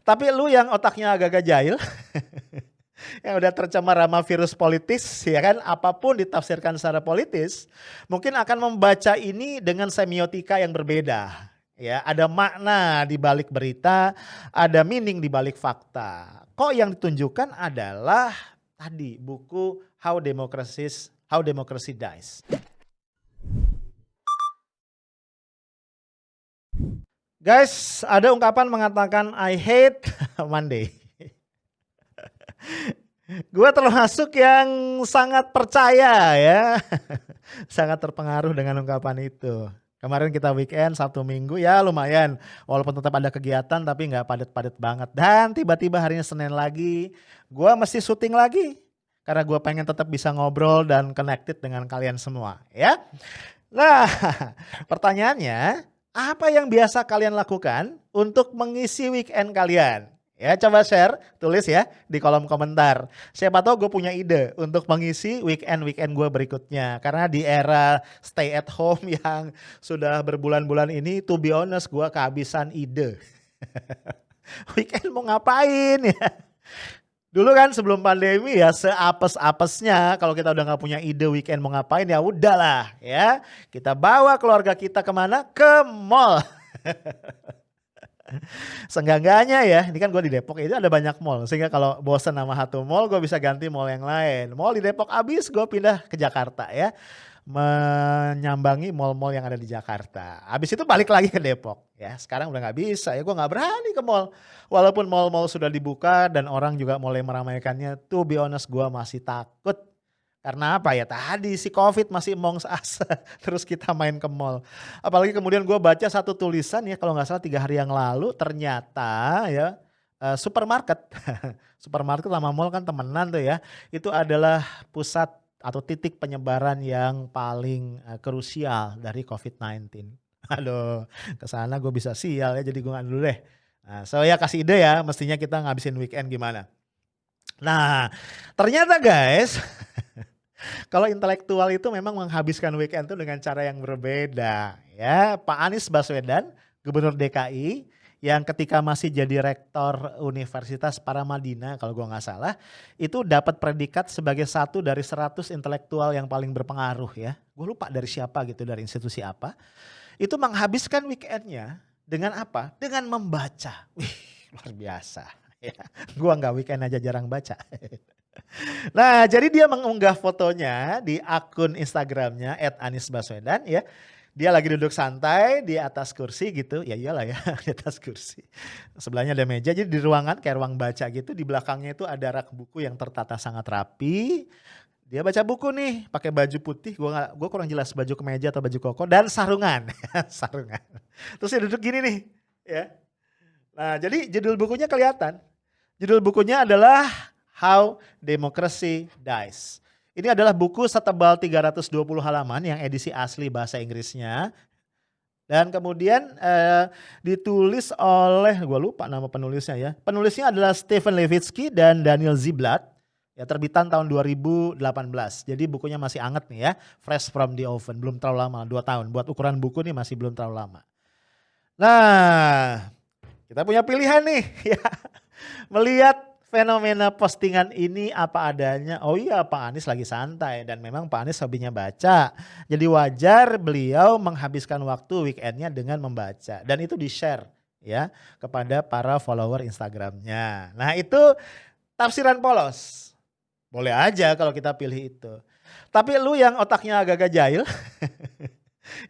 Tapi lu yang otaknya agak-agak jahil, yang udah tercemar sama virus politis, ya kan, apapun ditafsirkan secara politis, mungkin akan membaca ini dengan semiotika yang berbeda. Ya, ada makna di balik berita, ada meaning di balik fakta. Kok yang ditunjukkan adalah tadi buku How Democracy Dies. Guys, ada ungkapan mengatakan I hate Monday. Gue termasuk yang sangat percaya ya, sangat terpengaruh dengan ungkapan itu. Kemarin kita weekend, Sabtu Minggu ya lumayan, walaupun tetap ada kegiatan tapi nggak padat-padat banget. Dan tiba-tiba harinya Senin lagi, gue mesti syuting lagi. Karena gue pengen tetap bisa ngobrol dan connected dengan kalian semua ya. Nah, pertanyaannya, apa yang biasa kalian lakukan untuk mengisi weekend kalian? Ya, coba share, tulis ya di kolom komentar. Siapa tahu gue punya ide untuk mengisi weekend gue berikutnya. Karena di era stay at home yang sudah berbulan-bulan ini, to be honest gue kehabisan ide. Weekend mau ngapain ya? Dulu kan sebelum pandemi ya seapes-apesnya kalau kita udah gak punya ide weekend mau ngapain ya udahlah ya. Kita bawa keluarga kita kemana? Ke mall. Seenggak-enggaknya ya, ini kan gue di Depok itu ada banyak mall. Sehingga kalau bosan sama satu mall gue bisa ganti mall yang lain. Mall di Depok habis gue pindah ke Jakarta ya. Menyambangi mall-mall yang ada di Jakarta. Habis itu balik lagi ke Depok ya. Sekarang udah gak bisa ya, gue gak berani ke mall. Walaupun mall-mall sudah dibuka dan orang juga mulai meramaikannya, to be honest gue masih takut. Karena apa ya, tadi si COVID masih amongst us, terus kita main ke mall. Apalagi kemudian gue baca satu tulisan ya, kalau gak salah 3 hari yang lalu, ternyata ya supermarket, supermarket sama mall kan temenan tuh ya, itu adalah pusat atau titik penyebaran yang paling krusial dari COVID-19. Aduh, kesana gue bisa sial ya, jadi gue gak dulu deh. Nah, so ya kasih ide ya, mestinya kita ngabisin weekend gimana. Nah, ternyata guys, kalau intelektual itu memang menghabiskan weekend itu dengan cara yang berbeda ya. Pak Anies Baswedan, Gubernur DKI yang ketika masih jadi rektor Universitas Paramadina kalau gua nggak salah, itu dapat predikat sebagai satu dari 100 intelektual yang paling berpengaruh ya. Gue lupa dari siapa gitu, dari institusi apa. Itu menghabiskan weekendnya dengan apa? Dengan membaca. Wih, luar biasa ya. Gua nggak weekend aja jarang baca. Nah, jadi dia mengunggah fotonya di akun Instagramnya @anisbaswedan ya. Dia lagi duduk santai di atas kursi gitu, ya iyalah ya di atas kursi. Sebelahnya ada meja, jadi di ruangan kayak ruang baca gitu, di belakangnya itu ada rak buku yang tertata sangat rapi. Dia baca buku nih, pakai baju putih, gua kurang jelas baju kemeja atau baju koko dan sarungan, sarungan. Terus dia duduk gini nih, ya. Nah, jadi judul bukunya kelihatan. Judul bukunya adalah How Democracy Dies. Ini adalah buku setebal 320 halaman yang edisi asli bahasa Inggrisnya. Dan kemudian ditulis oleh, gue lupa nama penulisnya ya. Penulisnya adalah Stephen Levitsky dan Daniel Ziblatt. Ya, terbitan tahun 2018. Jadi bukunya masih anget nih ya. Fresh from the oven, belum terlalu lama, 2 tahun. Buat ukuran buku nih masih belum terlalu lama. Nah, kita punya pilihan nih ya. Melihat fenomena postingan ini apa adanya. Oh iya, Pak Anies lagi santai dan memang Pak Anies hobinya baca. Jadi wajar beliau menghabiskan waktu weekendnya dengan membaca dan itu di-share ya kepada para follower Instagramnya. Nah, itu tafsiran polos. Boleh aja kalau kita pilih itu. Tapi lu yang otaknya agak-agak jahil,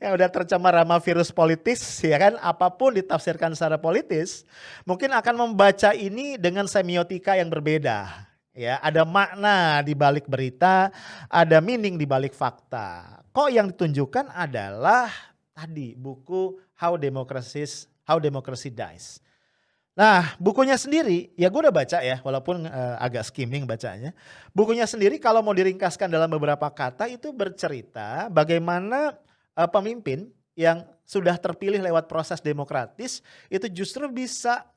yang udah tercemar sama virus politis ya kan, apapun ditafsirkan secara politis, mungkin akan membaca ini dengan semiotika yang berbeda ya. Ada makna di balik berita, ada meaning di balik fakta. Kok yang ditunjukkan adalah tadi buku How Democracy Dies. Nah, bukunya sendiri ya gue udah baca ya, walaupun agak skimming bacanya. Bukunya sendiri kalau mau diringkaskan dalam beberapa kata itu bercerita bagaimana pemimpin yang sudah terpilih lewat proses demokratis itu justru bisa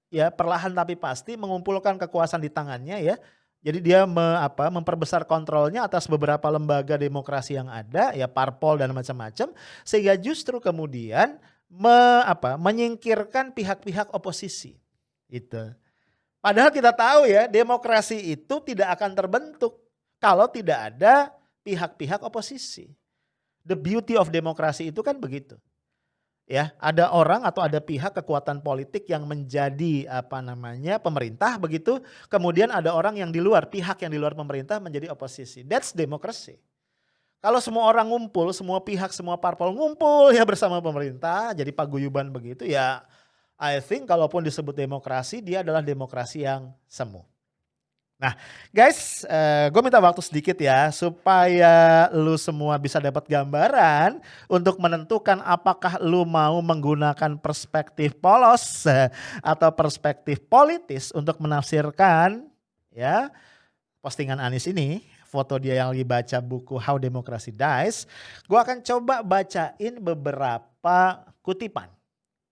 ya perlahan tapi pasti mengumpulkan kekuasaan di tangannya ya. Jadi dia memperbesar kontrolnya atas beberapa lembaga demokrasi yang ada ya, parpol dan macam-macam, sehingga justru kemudian menyingkirkan pihak-pihak oposisi. Itu. Padahal kita tahu ya, demokrasi itu tidak akan terbentuk kalau tidak ada pihak-pihak oposisi. The beauty of demokrasi itu kan begitu. Ya, ada orang atau ada pihak kekuatan politik yang menjadi pemerintah begitu, kemudian ada orang yang di luar, pihak yang di luar pemerintah menjadi oposisi. That's democracy. Kalau semua orang ngumpul, semua pihak, semua parpol ngumpul ya bersama pemerintah, jadi paguyuban begitu ya, I think kalaupun disebut demokrasi, dia adalah demokrasi yang semu. Nah guys, gue minta waktu sedikit ya supaya lu semua bisa dapat gambaran untuk menentukan apakah lu mau menggunakan perspektif polos atau perspektif politis untuk menafsirkan ya postingan Anies ini, foto dia yang lagi baca buku How Democracy Dies. Gue akan coba bacain beberapa kutipan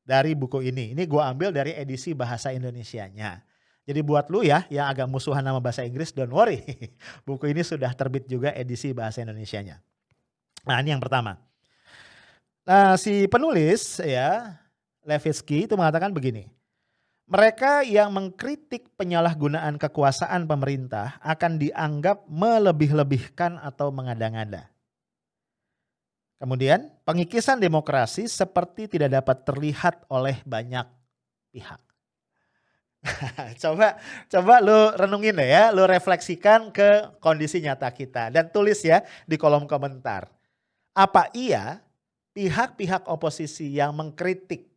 dari buku ini. Ini gue ambil dari edisi bahasa Indonesianya. Jadi buat lu ya yang agak musuhan sama bahasa Inggris, don't worry. Buku ini sudah terbit juga edisi bahasa Indonesianya. Nah ini yang pertama. Nah si penulis ya, Levitsky itu mengatakan begini. Mereka yang mengkritik penyalahgunaan kekuasaan pemerintah akan dianggap melebih-lebihkan atau mengada-ngada. Kemudian pengikisan demokrasi seperti tidak dapat terlihat oleh banyak pihak. Coba lu renungin deh ya, lu refleksikan ke kondisi nyata kita dan tulis ya di kolom komentar. Apa iya pihak-pihak oposisi yang mengkritik,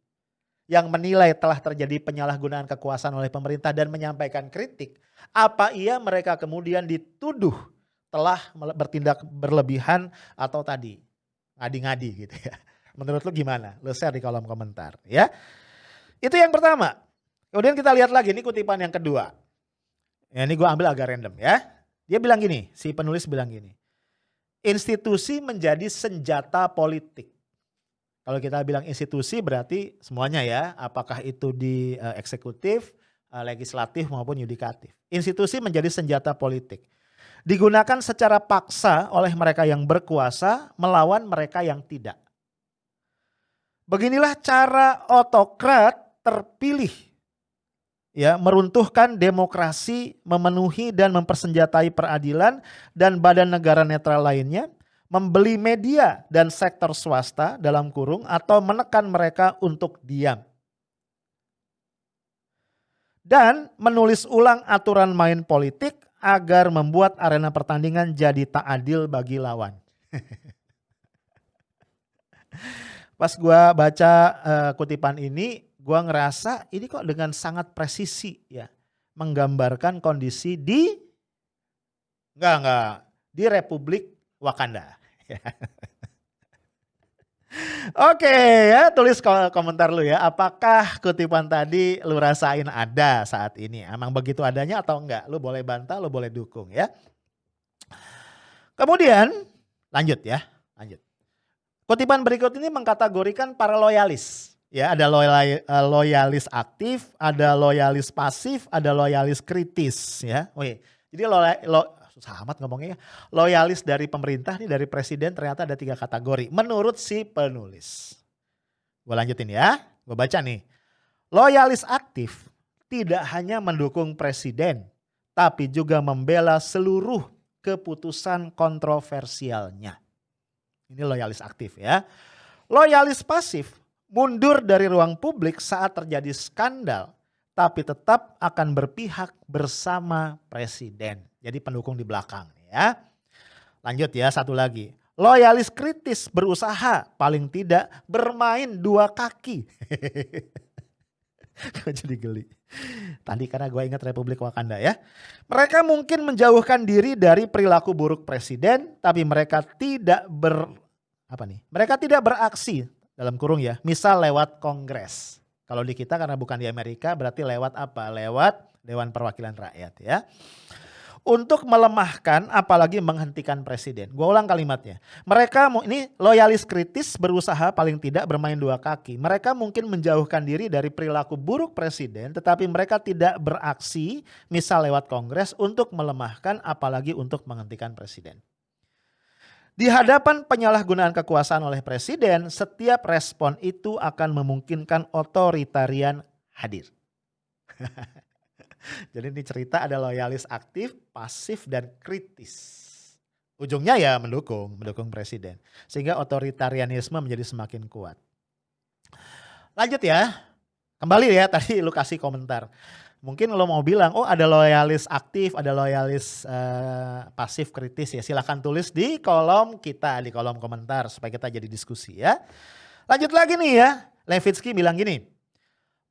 yang menilai telah terjadi penyalahgunaan kekuasaan oleh pemerintah dan menyampaikan kritik, apa iya mereka kemudian dituduh telah bertindak berlebihan atau tadi ngadi-ngadi gitu ya. Menurut lu gimana? Lu share di kolom komentar ya. Itu yang pertama. Kemudian kita lihat lagi, ini kutipan yang kedua. Ya, ini gue ambil agak random ya. Dia bilang gini, si penulis bilang gini. Institusi menjadi senjata politik. Kalau kita bilang institusi berarti semuanya ya. Apakah itu di eksekutif, legislatif maupun yudikatif. Institusi menjadi senjata politik. Digunakan secara paksa oleh mereka yang berkuasa melawan mereka yang tidak. Beginilah cara otokrat terpilih ya meruntuhkan demokrasi, memenuhi dan mempersenjatai peradilan dan badan negara netral lainnya, membeli media dan sektor swasta dalam kurung atau menekan mereka untuk diam. Dan menulis ulang aturan main politik agar membuat arena pertandingan jadi tak adil bagi lawan. Pas gua baca kutipan ini, gue ngerasa ini kok dengan sangat presisi ya menggambarkan kondisi di di Republik Wakanda. Oke ya, tulis komentar lu ya. Apakah kutipan tadi lu rasain ada saat ini? Emang begitu adanya atau enggak? Lu boleh bantah, lu boleh dukung ya. Kemudian lanjut ya, lanjut. Kutipan berikut ini mengkategorikan para loyalis. Ya, ada loyalis aktif, ada loyalis pasif, ada loyalis kritis ya. Oke. Jadi susah amat ngomongnya ya. Loyalis dari pemerintah nih, dari presiden ternyata ada 3 kategori menurut si penulis. Gue lanjutin ya, gue baca nih. Loyalis aktif tidak hanya mendukung presiden, tapi juga membela seluruh keputusan kontroversialnya. Ini loyalis aktif ya. Loyalis pasif mundur dari ruang publik saat terjadi skandal, tapi tetap akan berpihak bersama presiden. Jadi pendukung di belakang ya. Lanjut ya, satu lagi. Loyalis kritis berusaha paling tidak bermain 2 kaki. Gue jadi geli. Tadi karena gue ingat Republik Wakanda ya. Mereka mungkin menjauhkan diri dari perilaku buruk presiden, tapi mereka tidak mereka tidak beraksi dalam kurung ya, misal lewat kongres. Kalau di kita karena bukan di Amerika berarti lewat apa? Lewat Dewan Perwakilan Rakyat ya. Untuk melemahkan apalagi menghentikan presiden. Gue ulang kalimatnya. Mereka ini loyalis kritis berusaha paling tidak bermain 2 kaki. Mereka mungkin menjauhkan diri dari perilaku buruk presiden tetapi mereka tidak beraksi misal lewat kongres untuk melemahkan apalagi untuk menghentikan presiden. Di hadapan penyalahgunaan kekuasaan oleh presiden, setiap respon itu akan memungkinkan otoritarian hadir. Jadi ini cerita ada loyalis aktif, pasif, dan kritis. Ujungnya ya mendukung presiden. Sehingga otoritarianisme menjadi semakin kuat. Lanjut ya, kembali ya tadi lu kasih komentar. Mungkin lo mau bilang, oh ada loyalis aktif, ada loyalis pasif kritis ya. Silahkan tulis di kolom kita, di kolom komentar supaya kita jadi diskusi ya. Lanjut lagi nih ya, Levitsky bilang gini.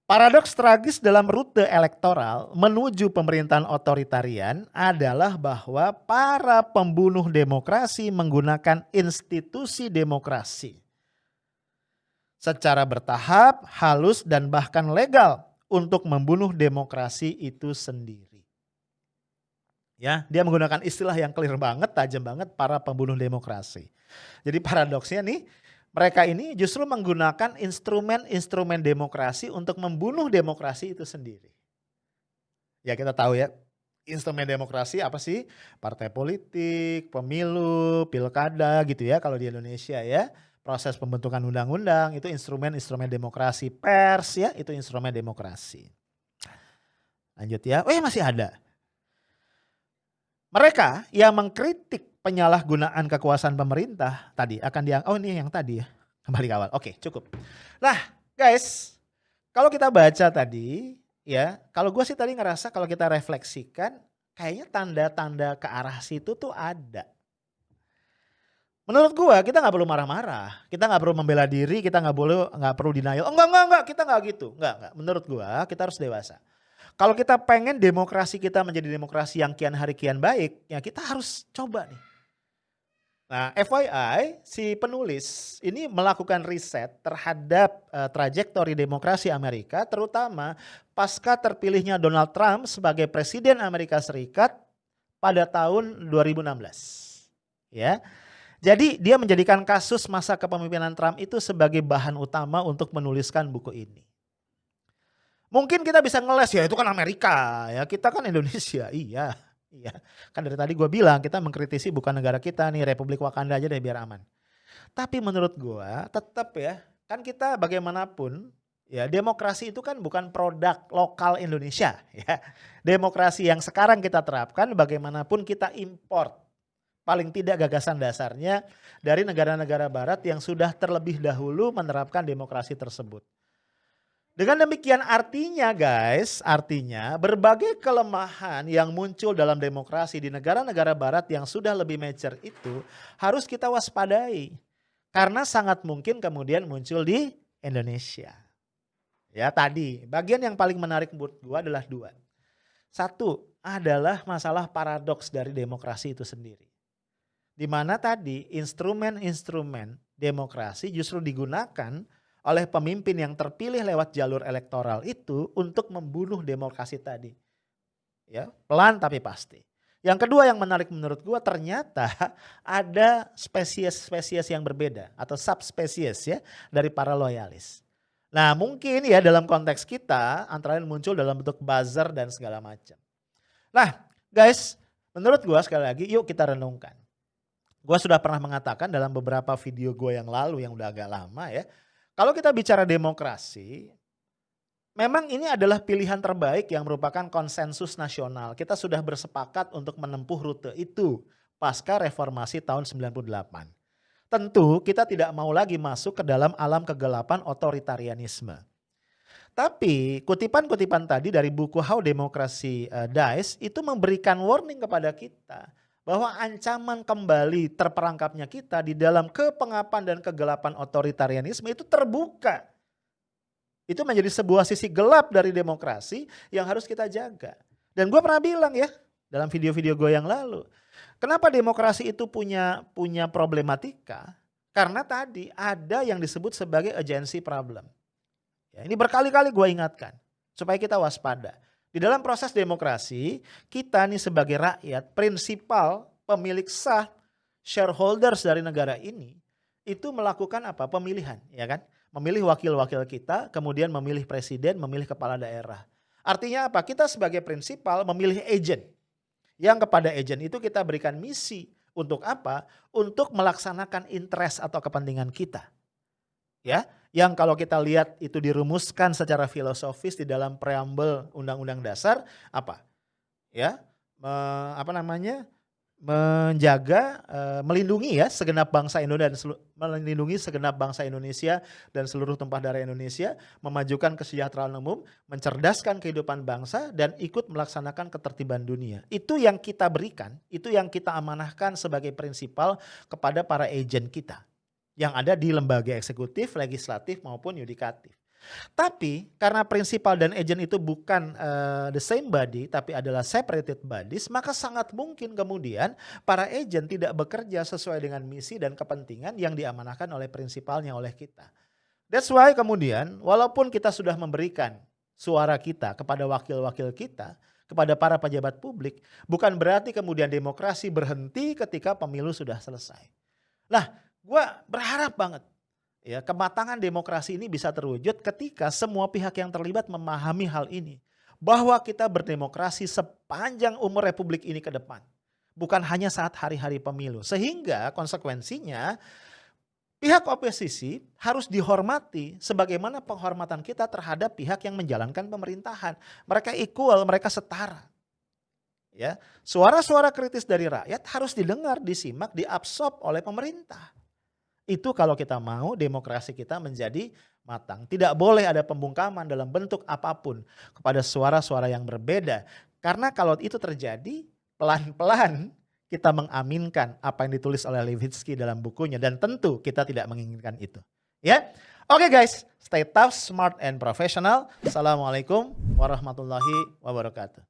Paradoks tragis dalam rute elektoral menuju pemerintahan otoritarian adalah bahwa para pembunuh demokrasi menggunakan institusi demokrasi secara bertahap, halus, dan bahkan legal untuk membunuh demokrasi itu sendiri. Ya, dia menggunakan istilah yang clear banget, tajam banget, para pembunuh demokrasi. Jadi paradoksnya nih, mereka ini justru menggunakan instrumen-instrumen demokrasi untuk membunuh demokrasi itu sendiri. Ya kita tahu ya, instrumen demokrasi apa sih? Partai politik, pemilu, pilkada gitu ya kalau di Indonesia ya. Proses pembentukan undang-undang itu instrumen-instrumen demokrasi. Pers ya itu instrumen demokrasi. Lanjut ya, masih ada. Mereka yang mengkritik penyalahgunaan kekuasaan pemerintah tadi akan ini yang tadi ya, kembali ke awal. Oke, cukup. Nah guys, kalau kita baca tadi ya, kalau gue sih tadi ngerasa kalau kita refleksikan kayaknya tanda-tanda ke arah situ tuh ada. Menurut gue kita nggak perlu marah-marah, kita nggak perlu membela diri, kita nggak perlu denial. Enggak, kita nggak gitu, enggak. Menurut gue kita harus dewasa. Kalau kita pengen demokrasi kita menjadi demokrasi yang kian hari kian baik, ya kita harus coba nih. Nah FYI si penulis ini melakukan riset terhadap trajektori demokrasi Amerika terutama pasca terpilihnya Donald Trump sebagai Presiden Amerika Serikat pada tahun 2016. Ya. Jadi dia menjadikan kasus masa kepemimpinan Trump itu sebagai bahan utama untuk menuliskan buku ini. Mungkin kita bisa ngeles ya itu kan Amerika ya, kita kan Indonesia, iya. Kan dari tadi gue bilang kita mengkritisi bukan negara kita nih, Republik Wakanda aja deh biar aman. Tapi menurut gue tetap ya, kan kita bagaimanapun ya demokrasi itu kan bukan produk lokal Indonesia ya. Demokrasi yang sekarang kita terapkan bagaimanapun kita import. Paling tidak gagasan dasarnya dari negara-negara barat yang sudah terlebih dahulu menerapkan demokrasi tersebut. Dengan demikian artinya berbagai kelemahan yang muncul dalam demokrasi di negara-negara barat yang sudah lebih mature itu harus kita waspadai. Karena sangat mungkin kemudian muncul di Indonesia. Ya tadi, bagian yang paling menarik buat gue adalah dua. Satu adalah masalah paradoks dari demokrasi itu sendiri. Di mana tadi instrumen-instrumen demokrasi justru digunakan oleh pemimpin yang terpilih lewat jalur elektoral itu untuk membunuh demokrasi tadi. Ya, pelan tapi pasti. Yang kedua yang menarik menurut gua ternyata ada spesies-spesies yang berbeda atau subspesies ya dari para loyalis. Nah mungkin ya dalam konteks kita antara lain muncul dalam bentuk buzzer dan segala macam. Nah guys, menurut gua sekali lagi yuk kita renungkan. Gua sudah pernah mengatakan dalam beberapa video gua yang lalu yang udah agak lama ya. Kalau kita bicara demokrasi, memang ini adalah pilihan terbaik yang merupakan konsensus nasional. Kita sudah bersepakat untuk menempuh rute itu pasca reformasi tahun 98. Tentu kita tidak mau lagi masuk ke dalam alam kegelapan otoritarianisme. Tapi kutipan-kutipan tadi dari buku How Democracy Dies itu memberikan warning kepada kita bahwa ancaman kembali terperangkapnya kita di dalam kepengapan dan kegelapan otoritarianisme itu terbuka. Itu menjadi sebuah sisi gelap dari demokrasi yang harus kita jaga. Dan gue pernah bilang ya dalam video-video gue yang lalu. Kenapa demokrasi itu punya problematika? Karena tadi ada yang disebut sebagai agency problem. Ya, ini berkali-kali gue ingatkan supaya kita waspada. Di dalam proses demokrasi, kita nih sebagai rakyat, prinsipal, pemilik sah, shareholders dari negara ini, itu melakukan apa? Pemilihan, ya kan? Memilih wakil-wakil kita, kemudian memilih presiden, memilih kepala daerah. Artinya apa? Kita sebagai prinsipal memilih agent. Yang kepada agent itu kita berikan misi. Untuk apa? Untuk melaksanakan interest atau kepentingan kita. Ya, yang kalau kita lihat itu dirumuskan secara filosofis di dalam preambel Undang-Undang Dasar apa? Ya, apa namanya, menjaga, melindungi ya segenap bangsa melindungi segenap bangsa Indonesia dan seluruh tumpah darah Indonesia, memajukan kesejahteraan umum, mencerdaskan kehidupan bangsa dan ikut melaksanakan ketertiban dunia. Itu yang kita berikan, itu yang kita amanahkan sebagai prinsipal kepada para agen kita, yang ada di lembaga eksekutif, legislatif maupun yudikatif. Tapi karena prinsipal dan agent itu bukan the same body tapi adalah separated bodies, maka sangat mungkin kemudian para agent tidak bekerja sesuai dengan misi dan kepentingan yang diamanahkan oleh prinsipalnya oleh kita. That's why kemudian walaupun kita sudah memberikan suara kita kepada wakil-wakil kita, kepada para pejabat publik, bukan berarti kemudian demokrasi berhenti ketika pemilu sudah selesai. Nah, gue berharap banget ya, kematangan demokrasi ini bisa terwujud ketika semua pihak yang terlibat memahami hal ini. Bahwa kita berdemokrasi sepanjang umur republik ini ke depan. Bukan hanya saat hari-hari pemilu. Sehingga konsekuensinya pihak oposisi harus dihormati sebagaimana penghormatan kita terhadap pihak yang menjalankan pemerintahan. Mereka equal, mereka setara. Ya, suara-suara kritis dari rakyat harus didengar, disimak, diabsorb oleh pemerintah. Itu kalau kita mau demokrasi kita menjadi matang. Tidak boleh ada pembungkaman dalam bentuk apapun kepada suara-suara yang berbeda. Karena kalau itu terjadi, pelan-pelan kita mengaminkan apa yang ditulis oleh Levitsky dalam bukunya. Dan tentu kita tidak menginginkan itu. Ya, oke guys, stay tough, smart, and professional. Assalamualaikum warahmatullahi wabarakatuh.